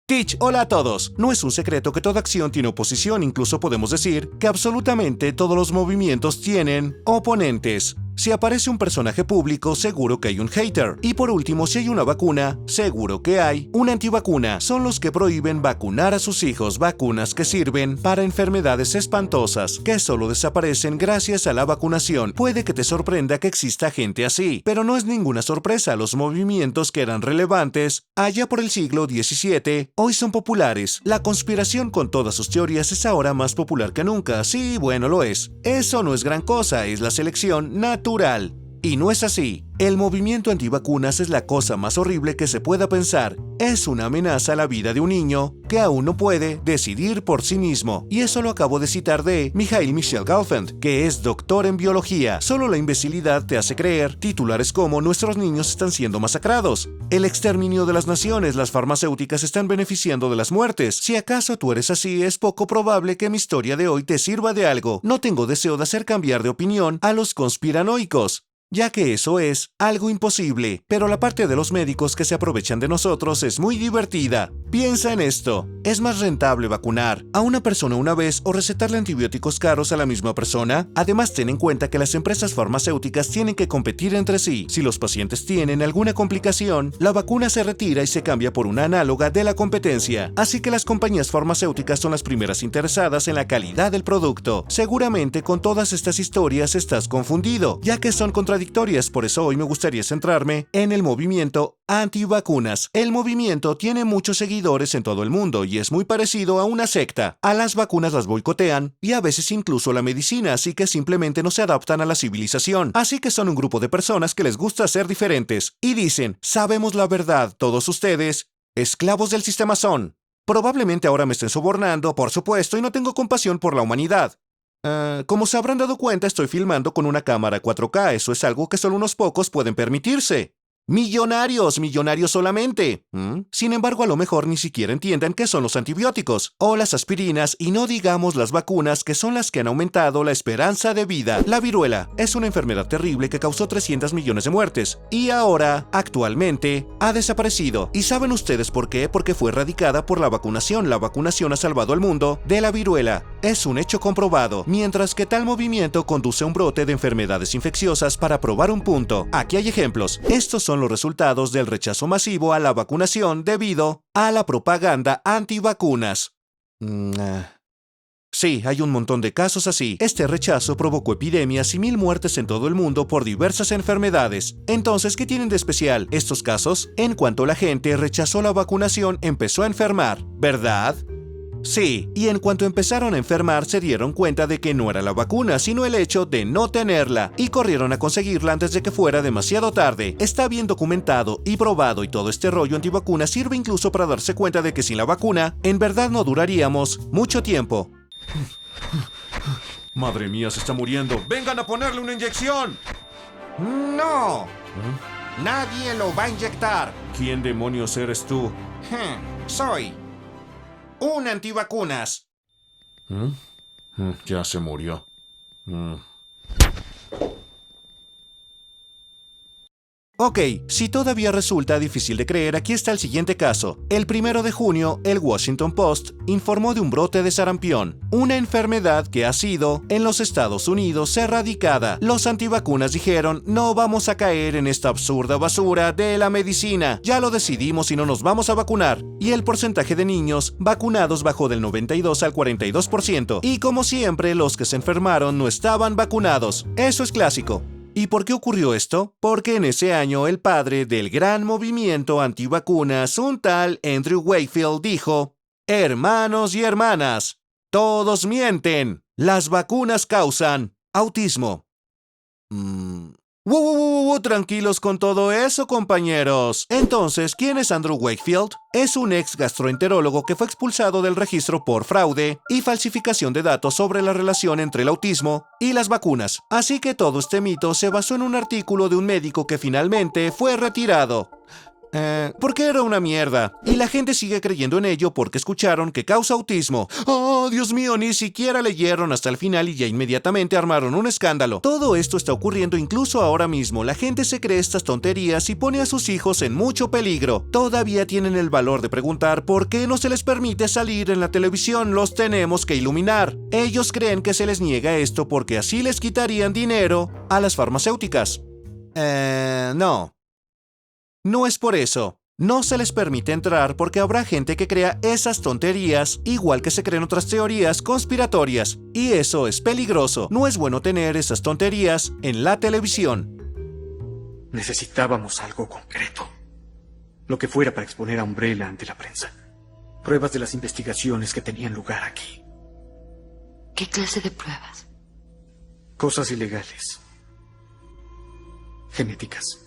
Teach, hola a todos. No es un secreto que toda acción tiene oposición, incluso podemos decir que absolutamente todos los movimientos tienen oponentes. Si aparece un personaje público, seguro que hay un hater. Y por último, si hay una vacuna, seguro que hay una antivacuna. Son los que prohíben vacunar a sus hijos, vacunas que sirven para enfermedades espantosas, que solo desaparecen gracias a la vacunación. Puede que te sorprenda que exista gente así, pero no es ninguna sorpresa. Los movimientos que eran relevantes allá por el siglo XVII, hoy son populares. La conspiración con todas sus teorías es ahora más popular que nunca. Sí, bueno, lo es. Eso no es gran cosa, es la selección natural. Y no es así. El movimiento antivacunas es la cosa más horrible que se pueda pensar. Es una amenaza a la vida de un niño que aún no puede decidir por sí mismo. Y eso lo acabo de citar de Mikhail Michel-Galfand, que es doctor en biología. Solo la imbecilidad te hace creer titulares como "nuestros niños están siendo masacrados", "el exterminio de las naciones, las farmacéuticas están beneficiando de las muertes". Si acaso tú eres así, es poco probable que mi historia de hoy te sirva de algo. No tengo deseo de hacer cambiar de opinión a los conspiranoicos, ya que eso es algo imposible, pero la parte de los médicos que se aprovechan de nosotros es muy divertida. Piensa en esto: ¿es más rentable vacunar a una persona una vez o recetarle antibióticos caros a la misma persona? Además, ten en cuenta que las empresas farmacéuticas tienen que competir entre sí. Si los pacientes tienen alguna complicación, la vacuna se retira y se cambia por una análoga de la competencia. Así que las compañías farmacéuticas son las primeras interesadas en la calidad del producto. Seguramente con todas estas historias estás confundido, ya que son contradictorias. Por eso hoy me gustaría centrarme en el movimiento antivacunas. El movimiento tiene muchos seguidores en todo el mundo y es muy parecido a una secta. A las vacunas las boicotean y a veces incluso la medicina, así que simplemente no se adaptan a la civilización. Así que son un grupo de personas que les gusta ser diferentes y dicen: sabemos la verdad, todos ustedes, esclavos del sistema son. Probablemente ahora me estén sobornando, por supuesto, y no tengo compasión por la humanidad. Como se habrán dado cuenta, estoy filmando con una cámara 4K, eso es algo que solo unos pocos pueden permitirse. Millonarios, millonarios solamente. Sin embargo, a lo mejor ni siquiera entiendan qué son los antibióticos o las aspirinas, y no digamos las vacunas, que son las que han aumentado la esperanza de vida. La viruela es una enfermedad terrible que causó 300 millones de muertes y ahora, actualmente, ha desaparecido. ¿Y saben ustedes por qué? Porque fue erradicada por la vacunación. La vacunación ha salvado al mundo de la viruela. Es un hecho comprobado. Mientras que tal movimiento conduce a un brote de enfermedades infecciosas. Para probar un punto, aquí hay ejemplos. Estos son los resultados del rechazo masivo a la vacunación debido a la propaganda antivacunas. Sí, hay un montón de casos así. Este rechazo provocó epidemias y 1000 muertes en todo el mundo por diversas enfermedades. Entonces, ¿qué tienen de especial estos casos? En cuanto la gente rechazó la vacunación, empezó a enfermar, ¿verdad? Sí, y en cuanto empezaron a enfermar se dieron cuenta de que no era la vacuna, sino el hecho de no tenerla, y corrieron a conseguirla antes de que fuera demasiado tarde. Está bien documentado y probado, y todo este rollo antivacuna sirve incluso para darse cuenta de que sin la vacuna, en verdad no duraríamos mucho tiempo. Madre mía, se está muriendo. ¡Vengan a ponerle una inyección! ¡No! Nadie lo va a inyectar. ¿Quién demonios eres tú? Soy un antivacunas. Ya se murió. Ok, si todavía resulta difícil de creer, aquí está el siguiente caso. El 1 de junio, el Washington Post informó de un brote de sarampión, una enfermedad que ha sido, en los Estados Unidos, erradicada. Los antivacunas dijeron: no vamos a caer en esta absurda basura de la medicina. Ya lo decidimos y no nos vamos a vacunar. Y el porcentaje de niños vacunados bajó del 92 al 42%. Y como siempre, los que se enfermaron no estaban vacunados. Eso es clásico. ¿Y por qué ocurrió esto? Porque en ese año el padre del gran movimiento antivacunas, un tal Andrew Wakefield, dijo: hermanos y hermanas, todos mienten. Las vacunas causan autismo. Tranquilos con todo eso, compañeros. Entonces, ¿quién es Andrew Wakefield? Es un ex gastroenterólogo que fue expulsado del registro por fraude y falsificación de datos sobre la relación entre el autismo y las vacunas. Así que todo este mito se basó en un artículo de un médico que finalmente fue retirado. Porque era una mierda. Y la gente sigue creyendo en ello porque escucharon que causa autismo. ¡Oh, Dios mío! Ni siquiera leyeron hasta el final y ya inmediatamente armaron un escándalo. Todo esto está ocurriendo incluso ahora mismo. La gente se cree estas tonterías y pone a sus hijos en mucho peligro. Todavía tienen el valor de preguntar por qué no se les permite salir en la televisión. Los tenemos que iluminar. Ellos creen que se les niega esto porque así les quitarían dinero a las farmacéuticas. No. No es por eso. No se les permite entrar porque habrá gente que crea esas tonterías, igual que se creen otras teorías conspiratorias. Y eso es peligroso. No es bueno tener esas tonterías en la televisión. Necesitábamos algo concreto. Lo que fuera para exponer a Umbrella ante la prensa. Pruebas de las investigaciones que tenían lugar aquí. ¿Qué clase de pruebas? Cosas ilegales. Genéticas.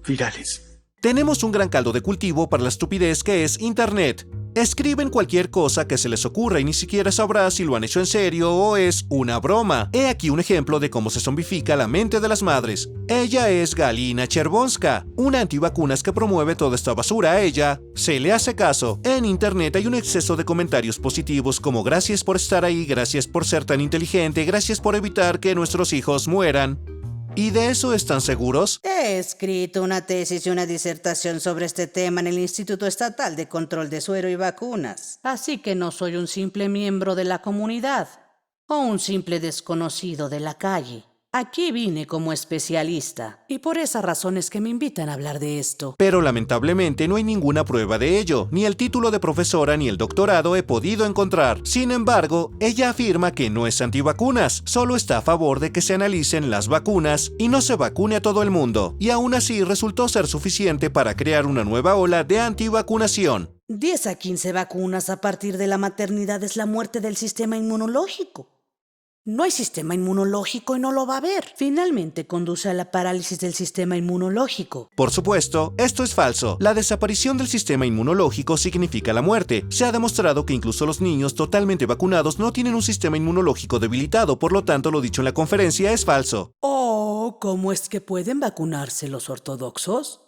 Virales. Tenemos un gran caldo de cultivo para la estupidez que es Internet. Escriben cualquier cosa que se les ocurra y ni siquiera sabrás si lo han hecho en serio o es una broma. He aquí un ejemplo de cómo se zombifica la mente de las madres. Ella es Galina Chervonska, una antivacunas que promueve toda esta basura. A ella se le hace caso. En Internet hay un exceso de comentarios positivos como gracias por estar ahí, gracias por ser tan inteligente, gracias por evitar que nuestros hijos mueran. ¿Y de eso están seguros? He escrito una tesis y una disertación sobre este tema en el Instituto Estatal de Control de Suero y Vacunas. Así que no soy un simple miembro de la comunidad o un simple desconocido de la calle. Aquí vine como especialista y por esa razón es que me invitan a hablar de esto. Pero lamentablemente no hay ninguna prueba de ello, ni el título de profesora ni el doctorado he podido encontrar. Sin embargo, ella afirma que no es antivacunas, solo está a favor de que se analicen las vacunas y no se vacune a todo el mundo, y aún así resultó ser suficiente para crear una nueva ola de antivacunación. 10 a 15 vacunas a partir de la maternidad es la muerte del sistema inmunológico. No hay sistema inmunológico y no lo va a haber. Finalmente conduce a la parálisis del sistema inmunológico. Por supuesto, esto es falso. La desaparición del sistema inmunológico significa la muerte. Se ha demostrado que incluso los niños totalmente vacunados no tienen un sistema inmunológico debilitado, por lo tanto lo dicho en la conferencia es falso. Oh, ¿cómo es que pueden vacunarse los ortodoxos?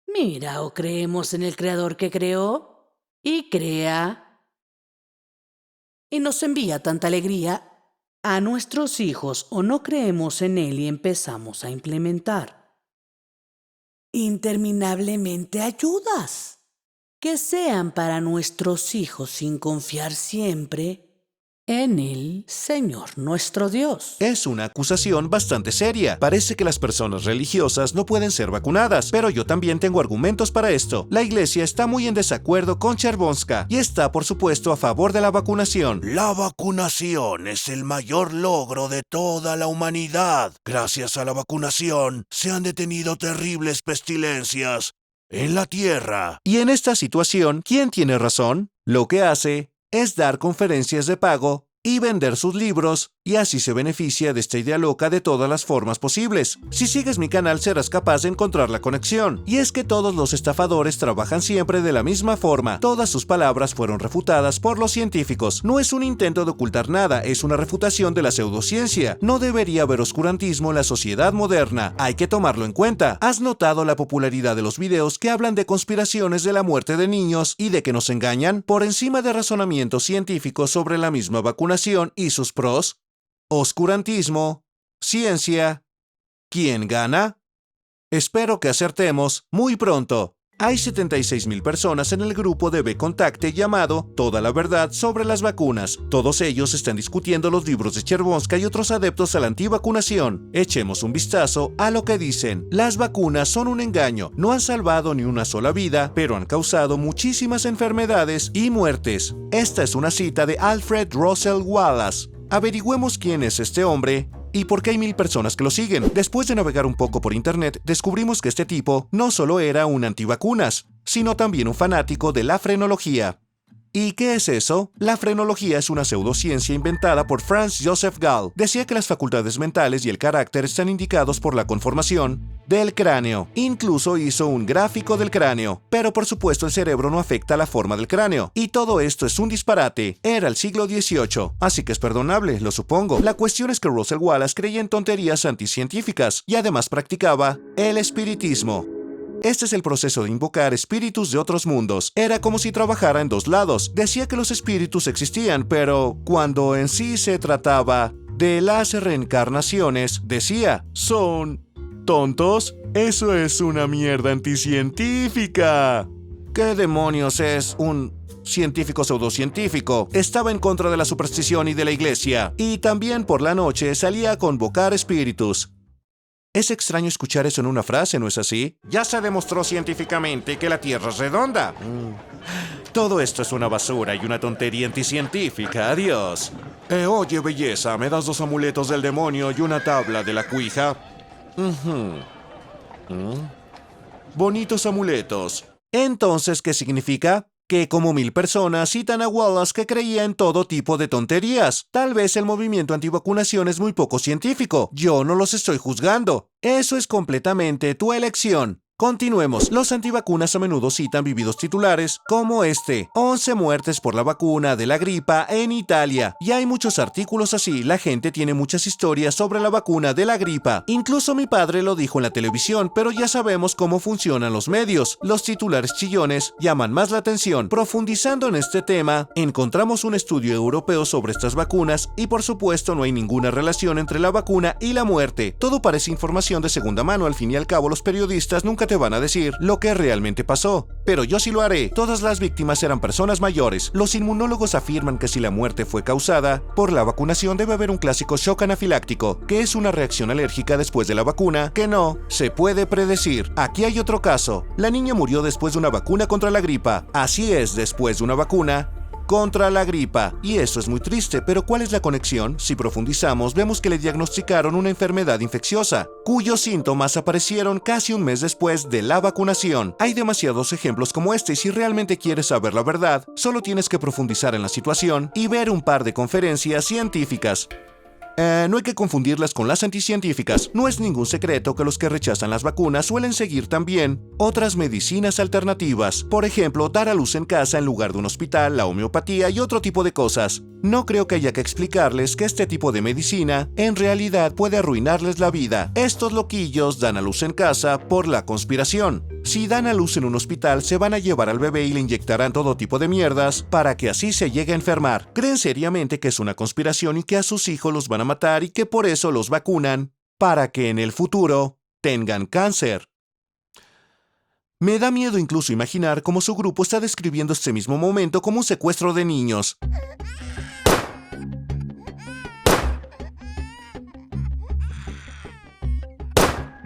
Mira, o creemos en el creador que creó y crea y nos envía tanta alegría a nuestros hijos, o no creemos en él y empezamos a implementar interminablemente ayudas que sean para nuestros hijos sin confiar siempre en el Señor nuestro Dios. Es una acusación bastante seria. Parece que las personas religiosas no pueden ser vacunadas, pero yo también tengo argumentos para esto. La iglesia está muy en desacuerdo con Chervonska y está, por supuesto, a favor de la vacunación. La vacunación es el mayor logro de toda la humanidad. Gracias a la vacunación se han detenido terribles pestilencias en la Tierra. Y en esta situación, ¿quién tiene razón? Lo que hace es dar conferencias de pago y vender sus libros, y así se beneficia de esta idea loca de todas las formas posibles. Si sigues mi canal serás capaz de encontrar la conexión, y es que todos los estafadores trabajan siempre de la misma forma. Todas sus palabras fueron refutadas por los científicos. No es un intento de ocultar nada, es una refutación de la pseudociencia. No debería haber oscurantismo en la sociedad moderna, hay que tomarlo en cuenta. ¿Has notado la popularidad de los videos que hablan de conspiraciones de la muerte de niños y de que nos engañan? Por encima de razonamientos científicos sobre la misma vacunación y sus pros. Oscurantismo, ciencia. ¿Quién gana? Espero que acertemos muy pronto. Hay 76,000 personas en el grupo de B-Contacte llamado Toda la Verdad sobre las Vacunas. Todos ellos están discutiendo los libros de Chervonska y otros adeptos a la antivacunación. Echemos un vistazo a lo que dicen. Las vacunas son un engaño. No han salvado ni una sola vida, pero han causado muchísimas enfermedades y muertes. Esta es una cita de Alfred Russel Wallace. Averigüemos quién es este hombre y por qué hay 1,000 personas que lo siguen. Después de navegar un poco por internet, descubrimos que este tipo no solo era un antivacunas, sino también un fanático de la frenología. ¿Y qué es eso? La frenología es una pseudociencia inventada por Franz Joseph Gall. Decía que las facultades mentales y el carácter están indicados por la conformación del cráneo. Incluso hizo un gráfico del cráneo. Pero por supuesto el cerebro no afecta la forma del cráneo. Y todo esto es un disparate. Era el siglo XVIII, así que es perdonable, lo supongo. La cuestión es que Russell Wallace creía en tonterías anticientíficas y además practicaba el espiritismo. Este es el proceso de invocar espíritus de otros mundos. Era como si trabajara en dos lados. Decía que los espíritus existían, pero cuando en sí se trataba de las reencarnaciones, decía, ¿son tontos? Eso es una mierda anticientífica. ¿Qué demonios es un científico pseudocientífico? Estaba en contra de la superstición y de la iglesia, y también por la noche salía a convocar espíritus. Es extraño escuchar eso en una frase, ¿no es así? Ya se demostró científicamente que la Tierra es redonda. Todo esto es una basura y una tontería anticientífica. Adiós. Oye, belleza, ¿me das 2 amuletos del demonio y una tabla de la cuija? Bonitos amuletos. Entonces, ¿qué significa? Que como 1000 personas citan a Wallace que creía en todo tipo de tonterías. Tal vez el movimiento antivacunación es muy poco científico. Yo no los estoy juzgando. Eso es completamente tu elección. Continuemos. Los antivacunas a menudo citan vividos titulares como este: 11 muertes por la vacuna de la gripa en Italia. Y hay muchos artículos así. La gente tiene muchas historias sobre la vacuna de la gripa. Incluso mi padre lo dijo en la televisión, pero ya sabemos cómo funcionan los medios. Los titulares chillones llaman más la atención. Profundizando en este tema, encontramos un estudio europeo sobre estas vacunas y por supuesto no hay ninguna relación entre la vacuna y la muerte. Todo parece información de segunda mano. Al fin y al cabo, los periodistas nunca te van a decir lo que realmente pasó, pero yo sí lo haré. Todas las víctimas eran personas mayores. Los inmunólogos afirman que si la muerte fue causada por la vacunación, debe haber un clásico shock anafiláctico, que es una reacción alérgica después de la vacuna que no se puede predecir. Aquí hay otro caso. La niña murió después de una vacuna contra la gripa. Así es, después de una vacuna contra la gripa. Y eso es muy triste, pero ¿cuál es la conexión? Si profundizamos, vemos que le diagnosticaron una enfermedad infecciosa, cuyos síntomas aparecieron casi un mes después de la vacunación. Hay demasiados ejemplos como este y si realmente quieres saber la verdad, solo tienes que profundizar en la situación y ver un par de conferencias científicas. No hay que confundirlas con las anticientíficas. No es ningún secreto que los que rechazan las vacunas suelen seguir también otras medicinas alternativas. Por ejemplo, dar a luz en casa en lugar de un hospital, la homeopatía y otro tipo de cosas. No creo que haya que explicarles que este tipo de medicina en realidad puede arruinarles la vida. Estos loquillos dan a luz en casa por la conspiración. Si dan a luz en un hospital, se van a llevar al bebé y le inyectarán todo tipo de mierdas para que así se llegue a enfermar. Creen seriamente que es una conspiración y que a sus hijos los van a matar y que por eso los vacunan, para que en el futuro tengan cáncer. Me da miedo incluso imaginar cómo su grupo está describiendo este mismo momento como un secuestro de niños.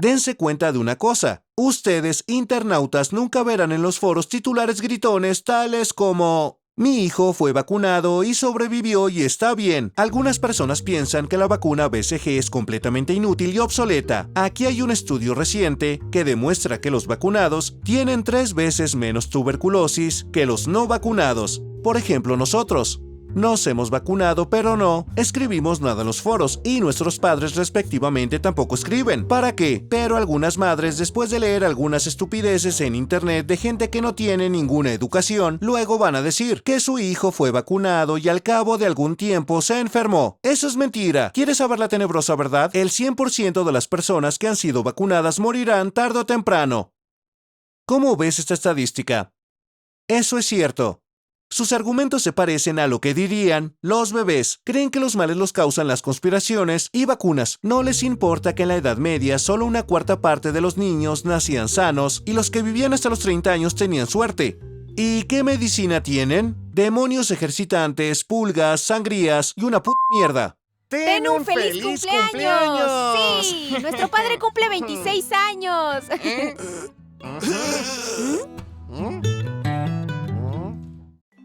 Dense cuenta de una cosa. Ustedes, internautas, nunca verán en los foros titulares gritones tales como: mi hijo fue vacunado y sobrevivió y está bien. Algunas personas piensan que la vacuna BCG es completamente inútil y obsoleta. Aquí hay un estudio reciente que demuestra que los vacunados tienen 3 veces menos tuberculosis que los no vacunados. Por ejemplo, nosotros nos hemos vacunado, pero no escribimos nada en los foros y nuestros padres respectivamente tampoco escriben. ¿Para qué? Pero algunas madres, después de leer algunas estupideces en internet de gente que no tiene ninguna educación, luego van a decir que su hijo fue vacunado y al cabo de algún tiempo se enfermó. Eso es mentira. ¿Quieres saber la tenebrosa verdad? El 100% de las personas que han sido vacunadas morirán tarde o temprano. ¿Cómo ves esta estadística? Eso es cierto. Sus argumentos se parecen a lo que dirían los bebés. Creen que los males los causan las conspiraciones y vacunas. No les importa que en la Edad Media solo una cuarta parte de los niños nacían sanos y los que vivían hasta los 30 años tenían suerte. ¿Y qué medicina tienen? Demonios ejercitantes, pulgas, sangrías y una puta mierda. ¡Ten un feliz cumpleaños! ¡Sí! ¡Nuestro padre cumple 26 años!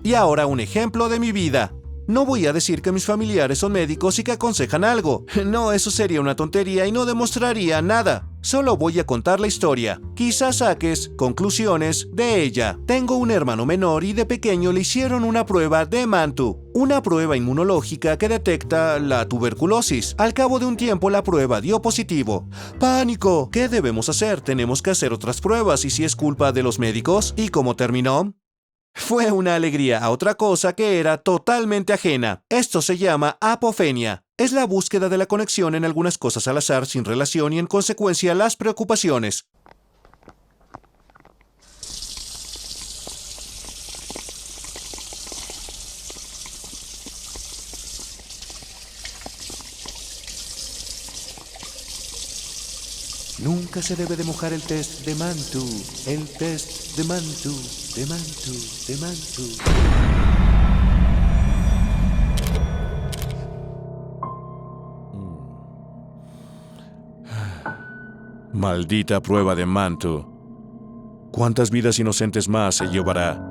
Y ahora un ejemplo de mi vida. No voy a decir que mis familiares son médicos y que aconsejan algo. No, eso sería una tontería y no demostraría nada. Solo voy a contar la historia. Quizás saques conclusiones de ella. Tengo un hermano menor y de pequeño le hicieron una prueba de Mantoux, una prueba inmunológica que detecta la tuberculosis. Al cabo de un tiempo la prueba dio positivo. ¡Pánico! ¿Qué debemos hacer? Tenemos que hacer otras pruebas. ¿Y si es culpa de los médicos? ¿Y cómo terminó? Fue una alegría a otra cosa que era totalmente ajena. Esto se llama apofenia. Es la búsqueda de la conexión en algunas cosas al azar sin relación y en consecuencia las preocupaciones. Nunca se debe de mojar el test de Mantoux. El test de Mantoux, de Mantoux, de Mantoux. Maldita prueba de Mantoux. ¿Cuántas vidas inocentes más se llevará?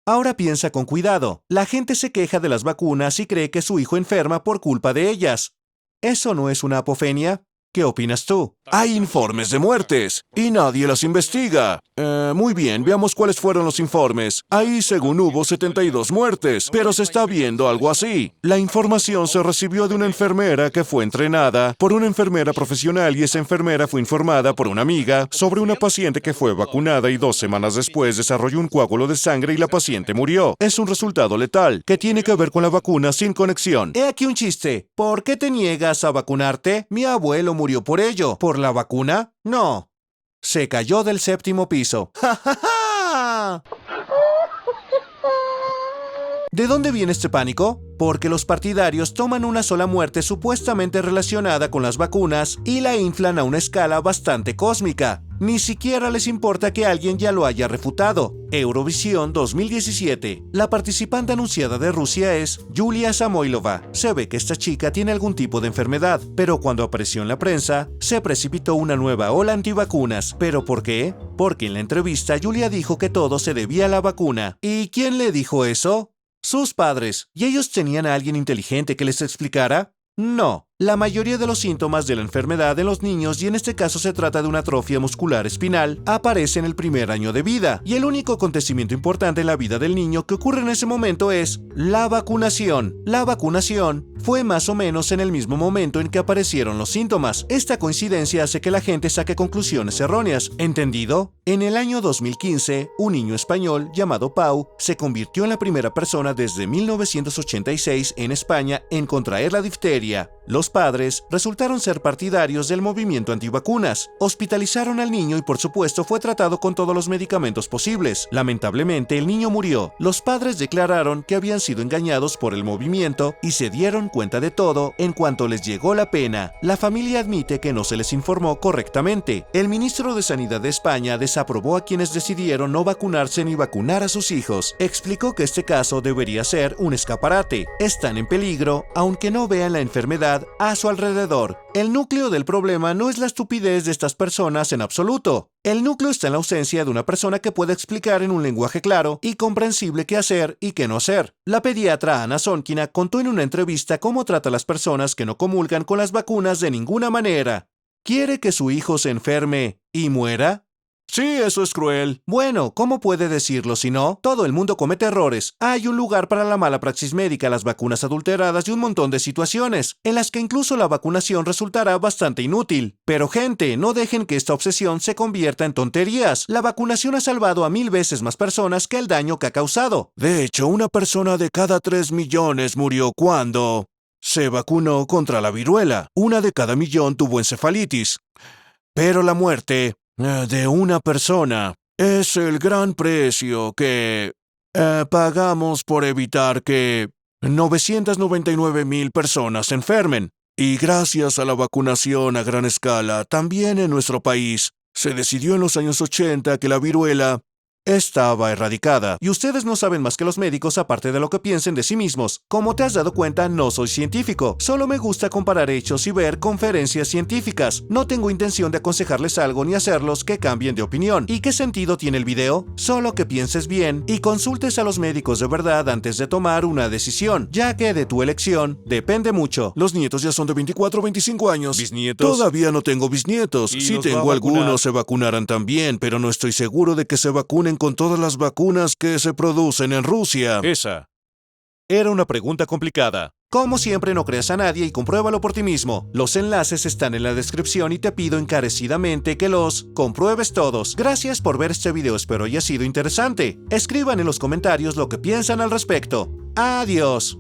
Ahora piensa con cuidado. La gente se queja de las vacunas y cree que su hijo enferma por culpa de ellas. ¿Eso no es una apofenia? ¿Qué opinas tú? Hay informes de muertes y nadie las investiga. Muy bien, veamos cuáles fueron los informes. Ahí, según hubo 72 muertes, pero se está viendo algo así. La información se recibió de una enfermera que fue entrenada por una enfermera profesional y esa enfermera fue informada por una amiga sobre una paciente que fue vacunada y 2 semanas después desarrolló un coágulo de sangre y la paciente murió. Es un resultado letal que tiene que ver con la vacuna sin conexión. He aquí un chiste. ¿Por qué te niegas a vacunarte? Mi abuelo murió por ello. ¿Por la vacuna? No. Se cayó del 7º piso. ¡Ja, ja, ja! ¿De dónde viene este pánico? Porque los partidarios toman una sola muerte supuestamente relacionada con las vacunas y la inflan a una escala bastante cósmica. Ni siquiera les importa que alguien ya lo haya refutado. Eurovisión 2017. La participante anunciada de Rusia es Yulia Samoilova. Se ve que esta chica tiene algún tipo de enfermedad, pero cuando apareció en la prensa, se precipitó una nueva ola antivacunas. ¿Pero por qué? Porque en la entrevista Yulia dijo que todo se debía a la vacuna. ¿Y quién le dijo eso? Sus padres. ¿Y ellos tenían a alguien inteligente que les explicara? No. La mayoría de los síntomas de la enfermedad en los niños, y en este caso se trata de una atrofia muscular espinal, aparece en el primer año de vida, y el único acontecimiento importante en la vida del niño que ocurre en ese momento es la vacunación. La vacunación fue más o menos en el mismo momento en que aparecieron los síntomas. Esta coincidencia hace que la gente saque conclusiones erróneas. ¿Entendido? En el año 2015, un niño español llamado Pau se convirtió en la primera persona desde 1986 en España en contraer la difteria. Los padres resultaron ser partidarios del movimiento antivacunas. Hospitalizaron al niño y por supuesto fue tratado con todos los medicamentos posibles. Lamentablemente el niño murió. Los padres declararon que habían sido engañados por el movimiento y se dieron cuenta de todo en cuanto les llegó la pena. La familia admite que no se les informó correctamente. El ministro de Sanidad de España desaprobó a quienes decidieron no vacunarse ni vacunar a sus hijos. Explicó que este caso debería ser un escaparate. Están en peligro, aunque no vean la enfermedad a su alrededor. El núcleo del problema no es la estupidez de estas personas en absoluto. El núcleo está en la ausencia de una persona que pueda explicar en un lenguaje claro y comprensible qué hacer y qué no hacer. La pediatra Ana Sonkina contó en una entrevista cómo trata a las personas que no comulgan con las vacunas de ninguna manera. ¿Quiere que su hijo se enferme y muera? Sí, eso es cruel. Bueno, ¿cómo puede decirlo si no? Todo el mundo comete errores. Hay un lugar para la mala praxis médica, las vacunas adulteradas y un montón de situaciones, en las que incluso la vacunación resultará bastante inútil. Pero gente, no dejen que esta obsesión se convierta en tonterías. La vacunación ha salvado a 1000 veces más personas que el daño que ha causado. De hecho, una persona de cada 3 millones murió cuando se vacunó contra la viruela. 1 de cada millón tuvo encefalitis. Pero la muerte de una persona es el gran precio que pagamos por evitar que 999,000 personas se enfermen. Y gracias a la vacunación a gran escala, también en nuestro país, se decidió en los años 80 que la viruela estaba erradicada. Y ustedes no saben más que los médicos aparte de lo que piensen de sí mismos. Como te has dado cuenta, no soy científico. Solo me gusta comparar hechos y ver conferencias científicas. No tengo intención de aconsejarles algo ni hacerlos que cambien de opinión. ¿Y qué sentido tiene el video? Solo que pienses bien y consultes a los médicos de verdad antes de tomar una decisión, ya que de tu elección depende mucho. Los nietos ya son de 24 o 25 años. ¿Bisnietos? Todavía no tengo bisnietos. ¿Y Si los va a tengo vacunar? algunos, se vacunarán también, pero no estoy seguro de que se vacunen con todas las vacunas que se producen en Rusia. Esa era una pregunta complicada. Como siempre, no creas a nadie y compruébalo por ti mismo. Los enlaces están en la descripción y te pido encarecidamente que los compruebes todos. Gracias por ver este video, espero haya sido interesante. Escriban en los comentarios lo que piensan al respecto. Adiós.